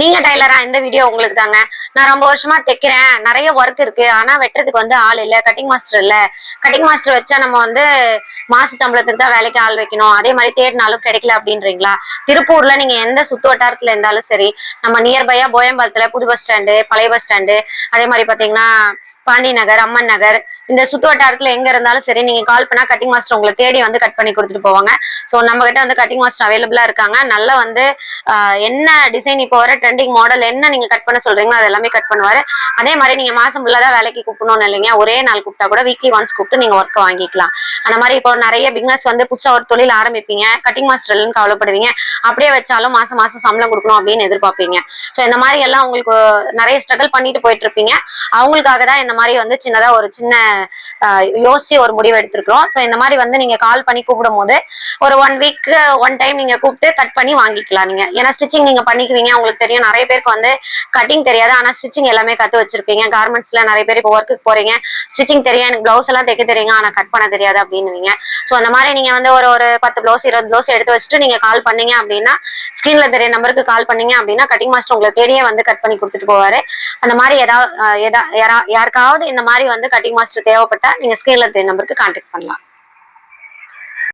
நீங்க டைலரா? இந்த வீடியோ உங்களுக்கு தாங்க. நான் ரொம்ப வருஷமா தைக்கிறேன். நெறைய ஒர்க் இருக்கு. ஆனா வெட்டுறதுக்கு ஆள் இல்ல. கட்டிங் மாஸ்டர் இல்ல. கட்டிங் மாஸ்டர் வச்சா நம்ம மாச சம்பளத்துக்கு தான் வேலைக்கு ஆள் வைக்கணும். அதே மாரி தேடினாலும் கிடைக்கல அப்படின்றீங்களா? திருப்பூர்ல நீங்க எந்த சுத்து வட்டாரத்துல இருந்தாலும் சரி, நம்ம நியர்பையா போயம்பாலத்துல புது பஸ் ஸ்டாண்டு, பழைய பஸ் ஸ்டாண்டு, அதே மாரி பாத்தீங்கன்னா பாண்டி நகர், அம்மன் நகர், இந்த சுத்து வட்டாரத்துல எங்க இருந்தாலும் சரி, நீங்க கால் பண்ணா கட்டிங் மாஸ்டர் உங்களை தேடி கட் பண்ணி கொடுத்துட்டு போவாங்க. சோ நம்ம கிட்ட கட்டிங் மாஸ்டர் அவைலபிளா இருக்காங்க. நல்லா என்ன டிசைன் இப்போ வர ட்ரெண்டிங் மாடல் என்ன நீங்க கட் பண்ண சொல்றீங்களோ அது எல்லாமே கட் பண்ணுவாரு. அதே மாதிரி நீங்க மாசம் ஃபுல்லா தான் வேலைக்கு கூப்பிடணும்னு இல்லைங்க. ஒரே நாள் கூப்பிட்டா கூட வீக்லி ஒன்ஸ் கூப்பிட்டு நீங்க ஒர்க் வாங்கிக்கலாம். அந்த மாதிரி இப்போ நிறைய பிக்னஸ் புதுசா ஒரு தொழில் ஆரம்பிப்பீங்க. கட்டிங் மாஸ்டர் இல்லைன்னு கவலைப்படுவீங்க. அப்படியே வச்சாலும் மாசம் மாசம் சம்பளம் கொடுக்கணும் அப்படின்னு எதிர்பார்ப்பீங்க. சோ இந்த மாதிரி எல்லாம் உங்களுக்கு நிறைய ஸ்ட்ரகிள் பண்ணிட்டு போயிட்டு இருப்பீங்க. அவங்களுக்காக தான் இந்த மாதிரி சின்னதா ஒரு சின்ன யோசிச்சு ஒரு முடிவு எடுத்திருக்கிறோம். சோ இந்த மாதிரி நீங்க கால் பண்ணி கூப்பிடும் போது ஒரு 1 வீக் 1 டைம் நீங்க கூப்பிட்டு கட் பண்ணி வாங்கிக்கலாம். நீங்க ஏன்னா ஸ்டிச்சிங் நீங்க பண்ணிக்குவீங்க. உங்களுக்கு தெரியும் நிறைய பேருக்கு கட்டிங் தெரியாது. ஆனா ஸ்டிச்சிங் எல்லாமே கத்து வச்சிருப்பீங்க. கார்மெண்ட்ஸ்ல நிறைய பேர் இப்போ ஒர்க்குக்கு போறீங்க. ஸ்டிச்சிங் தெரியும், எனக்கு பிளவுஸ் எல்லாம் தைக்க தெரியுங்க, ஆனா கட் பண்ண தெரியாது அப்படின்னுவீங்க. சோ அந்த மாதிரி நீங்க ஒரு 10 பிளவுஸ் 20 பிளவுஸ் எடுத்து வச்சுட்டு நீங்க கால் பண்ணீங்க அப்படின்னா, ஸ்கிரீன்ல தெரிய நம்பருக்கு கால் பண்ணீங்க அப்படின்னா கட்டிங் மாஸ்டர் உங்களை தேடியே கட் பண்ணி கொடுத்துட்டு போவாரு. அந்த மாதிரி யாருக்காவது இந்த மாதிரி கட்டிங் மாஸ்டர் தேவைப்பட்டா நீங்க ஸ்கிரீன்ல தெரிய நம்பருக்கு கான்டாக்ட் பண்ணலாம்.